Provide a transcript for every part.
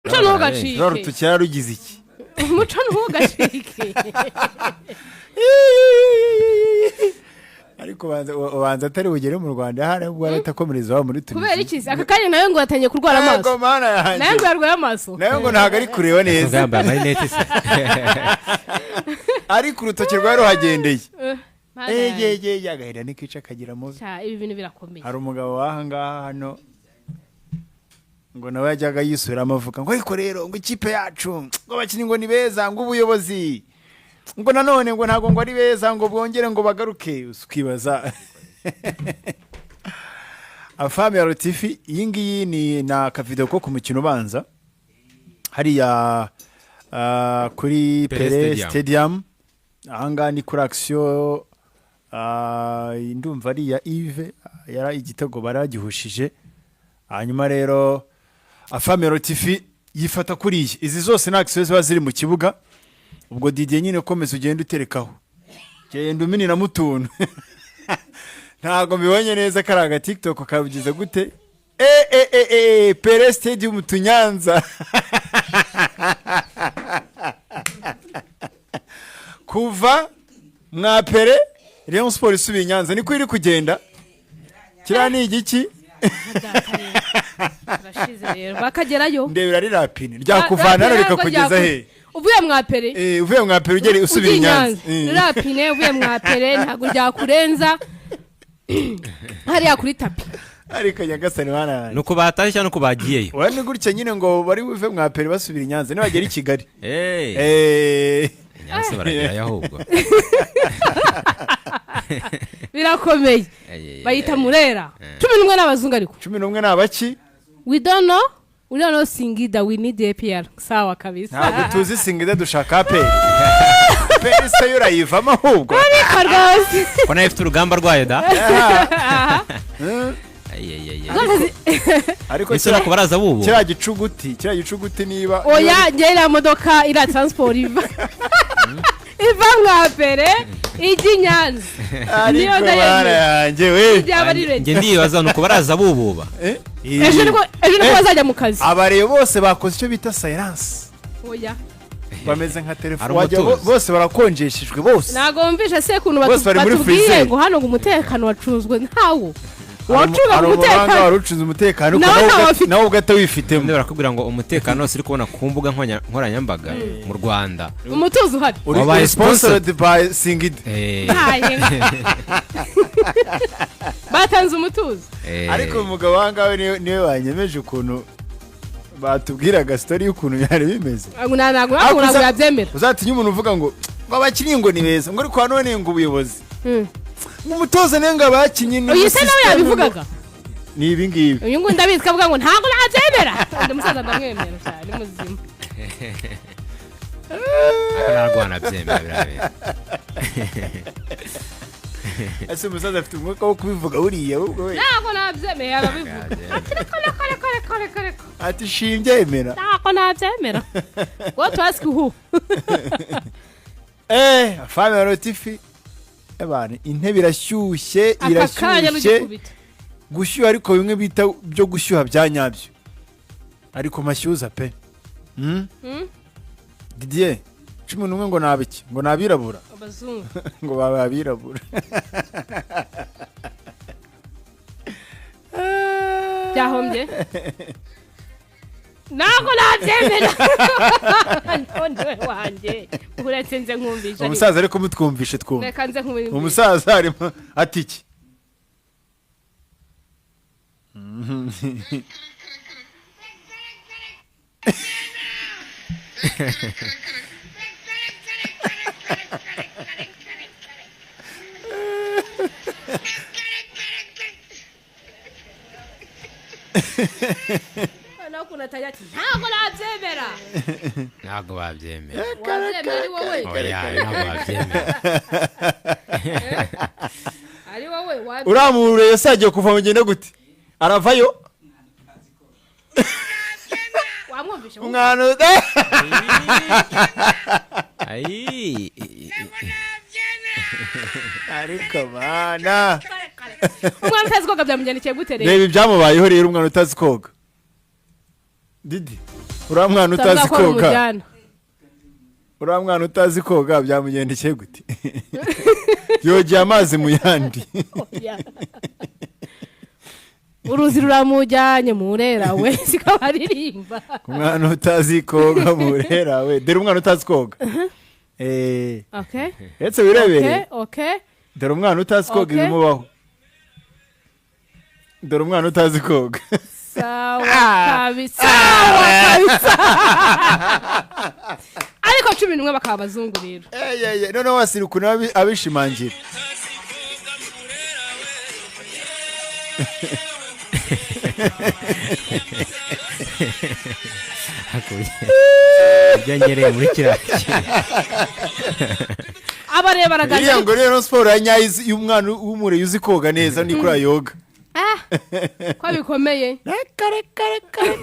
Muco ntugacike. Rero tukira rugize iki? Muco ntugacike. Ariko banza atari bugere mu Rwanda hari ubwo leta komereza wa muri Tunisia. Kubera iki? Aka kanya nawe ngo yatangiye kurwara amaso. Yego mana yanjye. Nawe ngo yarwaye amaso. Nawe ngo ntago ari kureba neza. Ngamba marinete se. Ari ku rutoki rwa ruhagendeye. Ye yagahera nikica kagira muzo. Ibi bintu birakomeye. Hari umugabo wahanga hano ngo nawe yajyaga yisubira amavuka ngo ariko rero ngo ikipe yacu ngo abakinnyi ngo ni beza ngo ubuyobozi ngo nanone ngo ntago ngo ari beza ngo bwongere ngo bagaruke ukibaza. Afame ya Lotfie iyi ngiyi ni na kavideo ko ku mukino ubanza hariya kuri Pele Stadium ahanga ni kuri action ndumva ari ya Yves yara igitego baragihushije hanyuma rero Afame ya Lotfie yifata kuri izi zose na action ziba ziri mu kibuga ubwo Didier nyine komeza ugenda uterekaho genda uminira mutuntu ntago mbibonye neza karaga TikTok kabugize gute Pele Stadium Tunyanza kuva mwa Pele Rayon Sport isubiye Nyanza niko iri kugenda kira ni igiki bakagerayo ndebera ari rapine ryakuvana reka kugeza he uvuye mwa Pele uvuye mwa Pele ugere usubira Nyanza rapine uvuye mwa Pele ntago ryakurenza hariya kuri tapi ariko nyagasani bana nuko batashya nuko bagiyeyo wani gutya nyine ngo bari buve mwa Pele basubira Nyanza ni bagera I Kigali Nyanza baragerayo ahubwo birakomeye bayita Murera 11 n'abazungu ariko 11 n'abaki we don't know Singida we need APR sawa kabisa ntabwo tuzi Singida dushaka Pele Pele se yurayivamo ahubwo ko nayo ifite urugamba rwayo da ariko isura ko baraza bubu kira gicuguti niba oya ngera modoka ira transport iva mwa Pele iji Nyanza niyo ndayanjye we nge ndibaza nuko baraza bububa ejo niko bazajya mu kazi abareye bose bakoze icyo bita silence oya bameze nka telefone wajya bose barakonjeshejwe bose nago mvisha se kuntu batubwiye ngo hano ngo umutekano wacuzwe ntawo wacunga umutekano warucunze umutekano nawe ugata wifitemo ndabara kubwira ngo umutekano wose uri kubona ku mbuga nkoranyambaga mu Rwanda umutuzo uhari uri sponsored by Singida batanze umutuzo ariko umugabo wangawe niwe wanyemeje ukuntu batubwiraga story y'ukuntu yari bimeze ntabwo yabyemera uzatinya umuntu uvuga ngo abakinnyi ngo ni beza ngo ariko none ngo ubuyobozi umutoza nenga abakinnyi ni uyu se nawe yabivugaga ni ibi ngibi uyu ngo ndabizi kavuga ngo ntabwo nabyemera ndi musaza ndamwemera cyane muzima akararwana byemera birabera ese musaza afite umwuka wo kubivuga uriya ubwo we ntabwo nabyemera arabivuga kare ati shimbyemera ntabwo nabyemera what ask who Afame ya Lotfie abana intebe irashyushye gushyuha ariko bimwe bita byo gushyuha bya nyabyo ariko mashyuza pe Didier 11 ngo nabiki ngo nabirabura abazungu ngo babirabura byahombye nako nabyemera none wanjye uretse nze nkumvisha umusaza ariko mutwumvishe twumva reka nze nkumvisha umusaza arimo atiki ntabwo babyemera ari wowe ari wowe uramure yasagiye kuva mu gende gute aravayo wamwumvisha umwana ariko bana umwana utazi koga byamugendekeye gute rero reba ibyamubayeho rero umwana utazi koga Didi uriya mwana utazi koga uriya mwana utazi koga byamugendekeye gute yogeye amazi mu yandi uruzi ruramujyanye murera we sikaba aririmba umwana utazi koga murera we dore umwana utazi koga okay etse wirebere okay dore umwana utazi koga ibimubaho dore umwana utazi koga sawa kabisa ariko 11 bakaba abazungu rero none Wasili ukuntu abishimangira byanyereye muri kiraki abareba baragaje iriya ngo rero siporo ya nyayo y'umwana w'umure yuzi koga neza ni kuri yoga ko bikomeye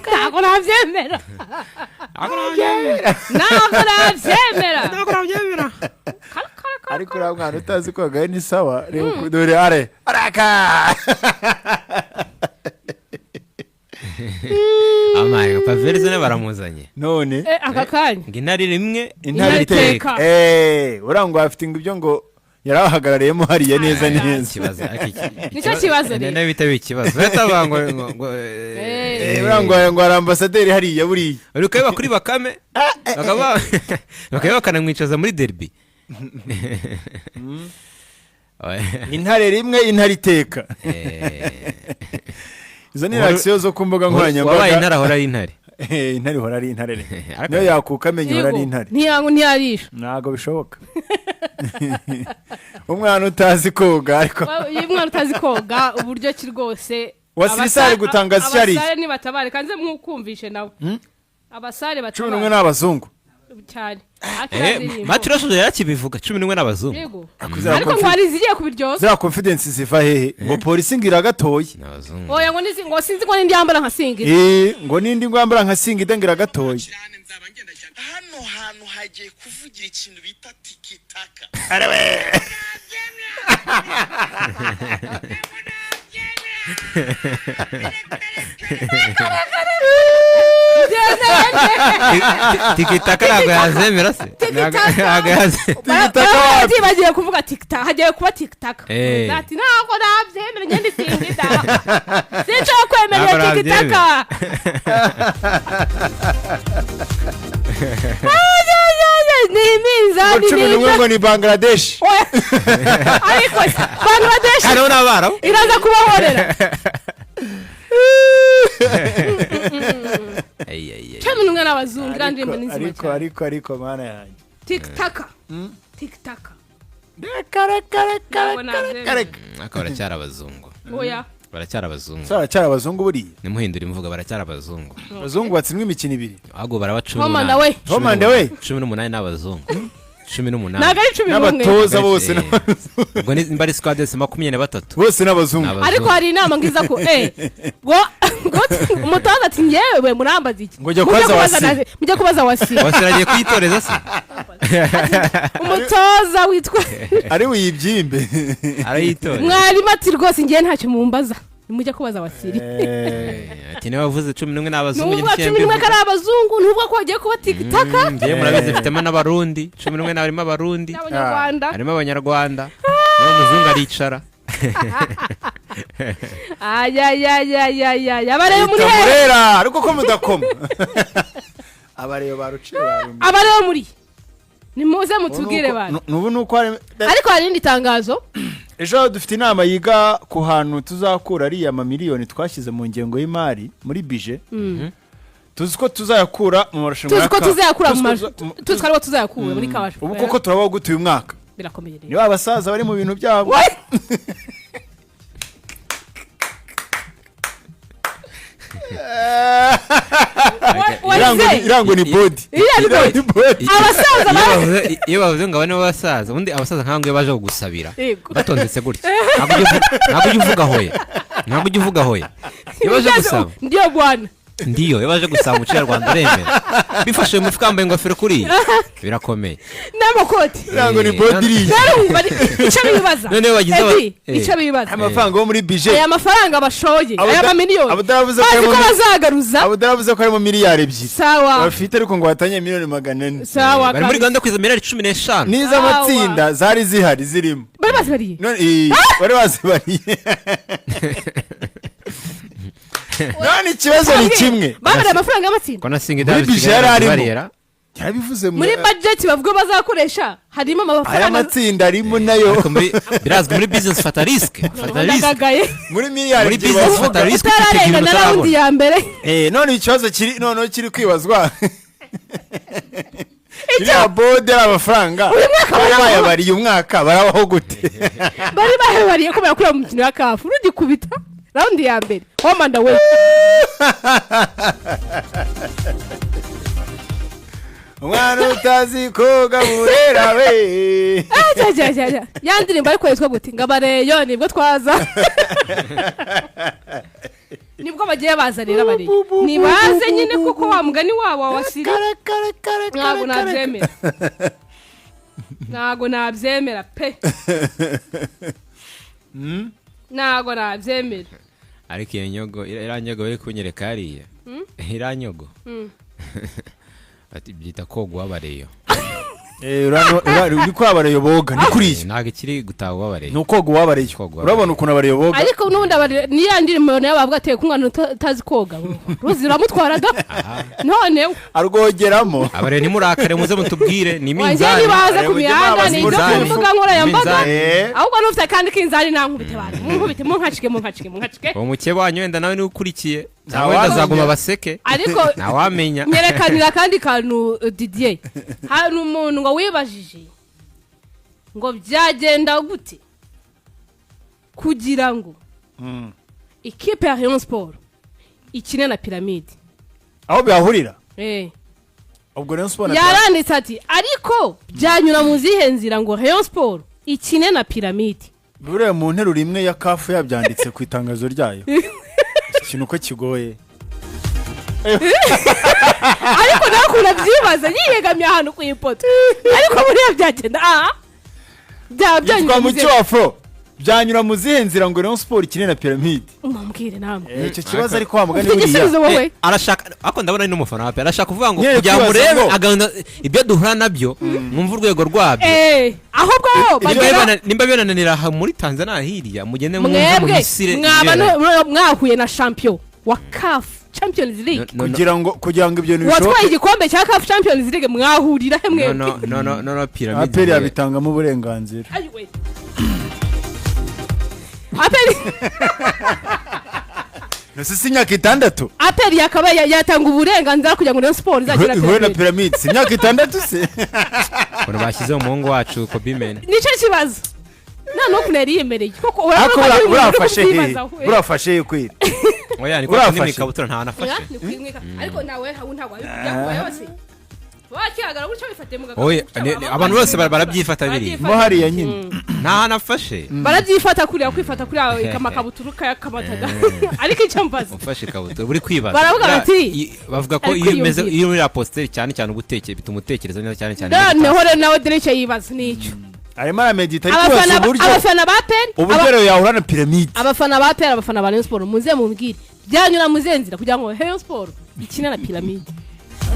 ntabwo nabyemera ariko uriya mwana utazi koga ni sawa reba dore araka amaye PAVEL zone baramuzanye none aka kanya ngo intare rimwe intare iteka urangwa afite ibyo ngo yarahagarariyemo hariya neza ikibazo nicyo kibazo rero nabitabe ikibazo batavuga ngo urangwa ngo ambasaderi hariya buriya uri kwiba kuri bakame bakaba bakanamwicaza muri derby intare rimwe intare iteka izo ni reaction zo ku mbuga nkoranyambaga wabaye intare ahora ari intare intare ihora ari intare niyo yakuka amenye ihora ari intare ntiyarisha ntabwo bishoboka umwana utazi koga ariko iyo umwana utazi koga uburyo ki rwose Wasili sare gutangaza icyari abasare nibatabare kanze mwukumvishe nawe abasare batabare 11 n'abazungu cyane maturasho yarakibivuga 11 n'abazungu yego ariko ngwari zigiye kubiryoza za confidence ziva hehe ngo polisi ngira gatoye oya ngo sinzi ngo nindi yambara nka singira ngo nindi ngwambara nka singira ngira gatoye hano hantu hagiye kuvugira ikintu bita tikitaka tikitaka ntabwo yazemera se ntabwo yazemera bagiye kuvuga tikitaka hagiye kuba tikitaka ati ntabwo nabyemera ngende singida sinshobora kwemera tikitaka ni imizani ngo ni Bangladesh ariko Bangladesh hano n'abarabu iraza kubahorera cyane n'umwe n'abazungu ndirimbo n'inzima cyane ariko mana yanjye tikitaka tikitaka baracyari abazungu oya baracyari abazungu baracyari abazungu buriya nimuhindura imvuga baracyari abazungu abazungu batsinwe imikino ibiri ahubwo barabacumi Homanda we 18 n'abazungu 18 ntabwo ari 11 n'abatoza bose ubwo nimba ari squad 23 bose n'abazungu ariko hari inama ngiza ko umutoza ati ngewe murambaza iki ngo mujye kubaza Wasili agiye kwitoreza se umutoza witwa ari wiyibyimbe arayitora mwari mati rwose ngiye ntacyo mumbaza nimujye kubaza Wasili ati niba wavuze 11 n'abazungu n'ubwo 11 kari abazungu n'ubwo ko bagiye kuba tikitaka ngiye murabizi mfitemo n'abarundi 11 n'abarimo abarundi harimo abanyarwanda n'umuzungu aricara abareba muri murera ariko ko mudakoma abareba baruciye abareba muri nimuze mutubwire bana nubu nuko ariko hari indi tangazo ejo dufite inama yiga ku hantu tuzakura ari amamiliyoni twashyize mu ngengo y'imari muri bije tuzi ko tuzayakura mu marushanwa tuzi ko tuzayakura muri kawaje ubu koko turabaho gutuye umwaka birakomeye rero niba abasaza bari mu bintu byabo irango ni body abasaza iyo bavuze ngo abane b'abasaza ubundi abasaza nk'aho baje kugusabira batondetse gutya ntabwo ujya uvuga hoya iyo baje gusaba ndiyo bwana ndiyo yabaje gusaba umuco nyarwanda uremera bifashe mu mufuka yambaye ingofero kuri birakomeye n'amakoti ntabwo ni bodiri icyo bibaza noneho bagize icyo bibaza amafaranga yo muri bije aya mafaranga bashoye aya mamiliyoni abudaravuze ko bazagaruza abudaravuze ko ari mu miliyari ebyiri sawa bafite ariko ngo batanye miliyoni 400 sawa bari muri Rwanda kwiza miliyari 15 niza amatsinda zari zihari zirimo bari bazibariye bari bazibariye none ikibazo ni kimwe babariye amafaranga y'amatsinda ko nasinga muri bije bariyera yarabivuze muri budget bavuga bazakoresha harimo amafaranga aya matsinda arimo nayo birazwi muri business fata risk muri miliyari muri business fata risk utararenga na round ya mbere none ikibazo kiri none kiri kwibazwa icyo bode amafaranga bayabariye umwaka barabaho gute bari bahebariye ko barakura mu mukino wa kafu rugikubita round ya mbere homanda we umwana utazi koga burera we ya ndirimbo ariko yitwa gute ngo abareyo nibwo twaza nibwo bagiye bazanira bari nibaze nyine kuko wa mugani wabo Wasili ntago nabyemera pe ntago nabyemera ariko iyo nyogo iranyogo bari kunyereka hariya iranyogo ati byita kogwa bareyo uri kwabareyo boga ni kuriye ntago ikiri gutaha bareyo nuko go wabareyo urabona ukuntu abareyo boga ariko nubundi ni yandi muntu yabavuga ate ku mwana utazi koga ruzira mutwaraga none arwogeramo abareyo nimurakare muze mutubwire ni minzani baza ku mihanda ni ibyo kuvuga nkora yambaga ahubwo nufite kandi kinzani nankubite bana munkubite munkacike umuke wanyu wenda nawe ni ukurikiye nawe ndazaguma baseke ariko nawamenya nyerekanira kandi kantu Didier hari umuntu ngo wibajije ngo byagenda gute kugira ngo ikipe ya Rayon Sport ikine na Pyramide aho byahurira ubwo Rayon Sport yaranditse ati ariko byanyura mu zihe nzira ngo Rayon Sport ikine na Pyramide bure mu nteruro imwe ya kafu yabyanditse ku itangazo ryayo ikintu ko kigoye ariko nakura byibaza yiyegamye ahantu ku ipoto ariko buriya byagenda byanyura mu cyofro byanyura mu zihe nzira ngo Rayon Sport ikine na Pyramide umubwire namwe icyo kibazo ariko wa mugani buriya arashaka ako ndabona ni n'umufana wape arashaka kuvuga ngo kugira ngo urebe aganda ibyo duhura nabyo mwumva urwego rwabyo ahubwo nimba byananira muri Tanzania hirya mugende mu Misiri mwahuye na champion wa CAF Champions League kugira ngo ibyo bishoboke watwaye igikombe cya CAF Champions League mwahurira hemwe no Pyramide aperi yabitangamo uburenganzira aperi nasi imyaka 6 aperi yakaba yatanga uburenganzira kugira ngo Rayon Sport izakira na Pyramide imyaka 6 se bano bashyize umuhungu wacu Kobimen nico kibazo no kuneri yemereye koko urafashe kwira oya ni kwa nini kabutura nta nafashe ariko nawe ntago yose wakihagara gutyo bifate mu gakabo oya abantu bose barabyifata biri mo hari ya nyine nta nafashe barabyifata kuri kwifata kuri kamakabutura kakamataga ariko icyo mbaza ufashe kabutura buri kwibaza baravuga bati bavuga ko iyo meze iyo muri apostel cyane cyane ugutekeye bituma utekereza neza cyane noneho nawe derece yibaza nicyo arimo aramedita ariko uburyo abafana ba PEN uburyo rero yahura na Pyramide abafana ba PEN abafana ba Rayon Sport muze mumbwire byanyura muzenzira kugira ngo Rayon Sport ikine na Pyramide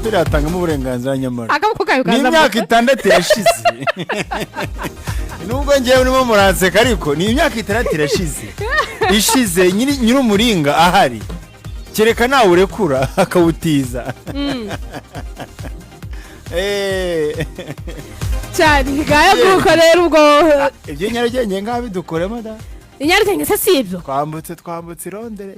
biratangamo uburenganzira nyamara akaboko kayo kaza imyaka 6 yashize nubwo ngiye urimo muranseka ariko ni imyaka 6 irashize ishize nyiri umuringa ahari kereka nawe urekura akawutiza cyane gaya kuko rero ubwo ibyo nyarugenge ngaho bidukoremo da inyarugenge se sibyo twambutse irondere